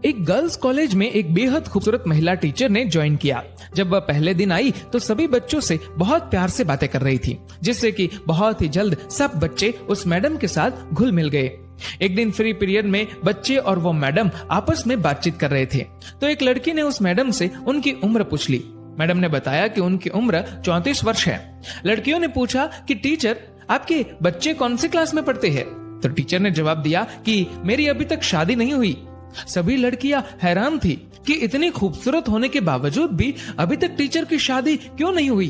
एक girls college में एक बेहद खूबसूरत महिला टीचर ने ज्वाइन किया। जब वह पहले दिन आई तो सभी बच्चों से बहुत प्यार से बातें कर रही थी, जिससे कि बहुत ही जल्द सब बच्चे उस मैडम के साथ घुल मिल गए। एक दिन फ्री पीरियड में बच्चे और वो मैडम आपस में बातचीत कर रहे थे तो एक लड़की ने उस मैडम से उनकी उम्र पूछ ली। मैडम ने बताया कि उनकी उम्र 34 वर्ष है। लड़कियों ने पूछा कि टीचर, आपके बच्चे कौन सी क्लास में पढ़ते हैं? तो टीचर ने जवाब दिया कि मेरी अभी तक शादी नहीं हुई। सभी लड़कियां हैरान थी कि इतनी खूबसूरत होने के बावजूद भी अभी तक टीचर की शादी क्यों नहीं हुई।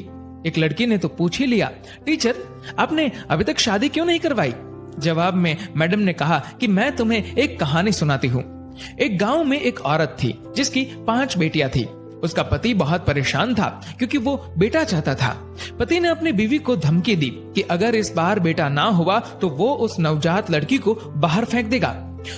एक लड़की ने तो पूछ ही लिया, टीचर आपने अभी तक शादी क्यों नहीं करवाई? जवाब में मैडम ने कहा कि मैं तुम्हें एक कहानी सुनाती हूँ। एक गांव में एक औरत थी जिसकी 5 बेटियां थी। उसका पति बहुत परेशान था क्योंकि वो बेटा चाहता था। पति ने अपनी बीवी को धमकी दी कि अगर इस बार बेटा ना हुआ तो वो उस नवजात लड़की को बाहर फेंक देगा।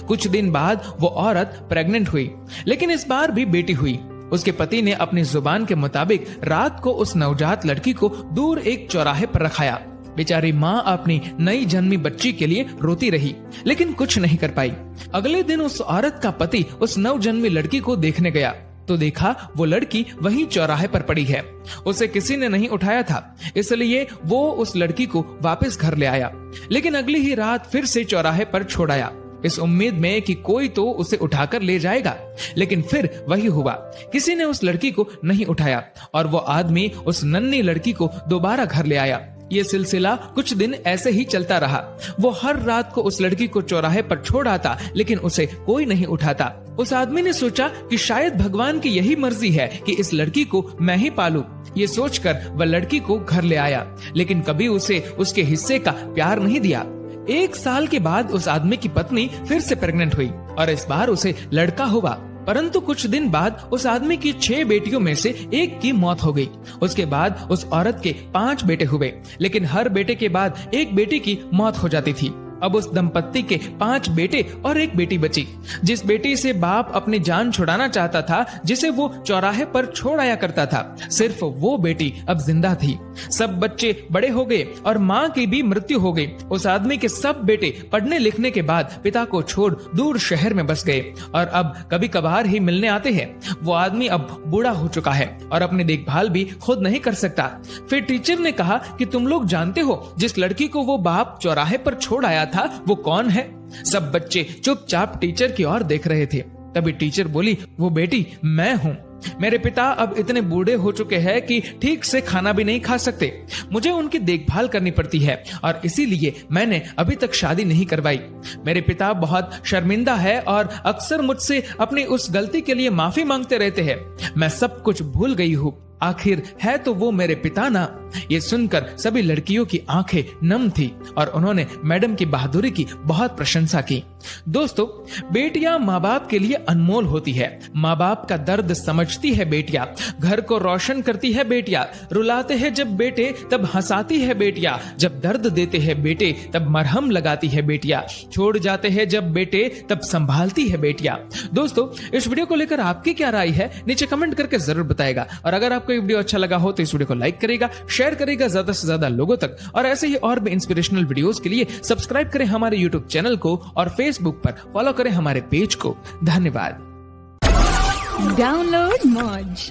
कुछ दिन बाद वो औरत प्रेग्नेंट हुई, लेकिन इस बार भी बेटी हुई। उसके पति ने अपनी जुबान के मुताबिक रात को उस नवजात लड़की को दूर एक चौराहे पर रखाया। बेचारी माँ अपनी नई जन्मी बच्ची के लिए रोती रही, लेकिन कुछ नहीं कर पाई। अगले दिन उस औरत का पति उस नवजन्मी लड़की को देखने गया तो देखा वो लड़की वहीं चौराहे पर पड़ी है। उसे किसी ने नहीं उठाया था, इसलिए वो उस लड़की को वापस घर ले आया, लेकिन अगली ही रात फिर से चौराहे पर छोड़ आया, इस उम्मीद में कि कोई तो उसे उठाकर ले जाएगा। लेकिन फिर वही हुआ, किसी ने उस लड़की को नहीं उठाया और वो आदमी उस नन्ही लड़की को दोबारा घर ले आया। ये सिलसिला कुछ दिन ऐसे ही चलता रहा। वो हर रात को उस लड़की को चौराहे पर छोड़ आता, लेकिन उसे कोई नहीं उठाता। उस आदमी ने सोचा कि शायद भगवान की यही मर्जी है कि इस लड़की को मैं ही पालूं। ये सोचकर वह लड़की को घर ले आया, लेकिन कभी उसे उसके हिस्से का प्यार नहीं दिया। 1 साल के बाद उस आदमी की पत्नी फिर से प्रेग्नेंट हुई और इस बार उसे लड़का हुआ। परंतु कुछ दिन बाद उस आदमी की 6 बेटियों में से एक की मौत हो गई। उसके बाद उस औरत के 5 बेटे हुए, लेकिन हर बेटे के बाद एक बेटी की मौत हो जाती थी। अब उस दंपत्ति के 5 बेटे और एक बेटी बची। जिस बेटी से बाप अपनी जान छुड़ाना चाहता था, जिसे वो चौराहे पर छोड़ आया करता था, सिर्फ वो बेटी अब जिंदा थी। सब बच्चे बड़े हो गए और माँ की भी मृत्यु हो गई। उस आदमी के सब बेटे पढ़ने लिखने के बाद पिता को छोड़ दूर शहर में बस गए और अब कभी कभार ही मिलने आते हैं। वो आदमी अब बूढ़ा हो चुका है और अपनी देखभाल भी खुद नहीं कर सकता। फिर टीचर ने कहा कि तुम लोग जानते हो जिस लड़की को वो बाप चौराहे पर छोड़ आया था वो कौन है? सब बच्चे चुपचाप टीचर की ओर देख रहे थे। तभी टीचर बोली, वो बेटी मैं हूँ। मेरे पिता अब इतने बूढ़े हो चुके हैं कि ठीक से खाना भी नहीं खा सकते। मुझे उनकी देखभाल करनी पड़ती है और इसीलिए मैंने अभी तक शादी नहीं करवाई। मेरे पिता बहुत शर्मिंदा है और अक्सर मुझसे अपनी उस गलती के लिए माफी मांगते रहते हैं। मैं सब कुछ भूल गई हूँ। आखिर है तो वो मेरे पिता ना। ये सुनकर सभी लड़कियों की आंखें नम थी और उन्होंने मैडम की बहादुरी की बहुत प्रशंसा की। दोस्तों, बेटियां माँ बाप के लिए अनमोल होती है। माँ बाप का दर्द समझती है बेटियां, घर को रोशन करती है बेटियां। रुलाते हैं जब बेटे तब हंसाती है बेटियां, जब दर्द देते हैं बेटे तब मरहम लगाती है बेटियां, छोड़ जाते हैं जब बेटे तब संभालती है बेटियां। दोस्तों, इस वीडियो को लेकर आपकी क्या राय है नीचे कमेंट करके जरूर बताएगा। और अगर आपको ये वीडियो अच्छा लगा हो तो इस वीडियो को लाइक करेगा, शेयर करेगा ज्यादा से ज्यादा लोगों तक, और ऐसे ही और भी इंस्पिरेशनल वीडियोस के लिए सब्सक्राइब करें हमारे यूट्यूब चैनल को और फेसबुक पर फॉलो करें हमारे पेज को। धन्यवाद। डाउनलोड मौज।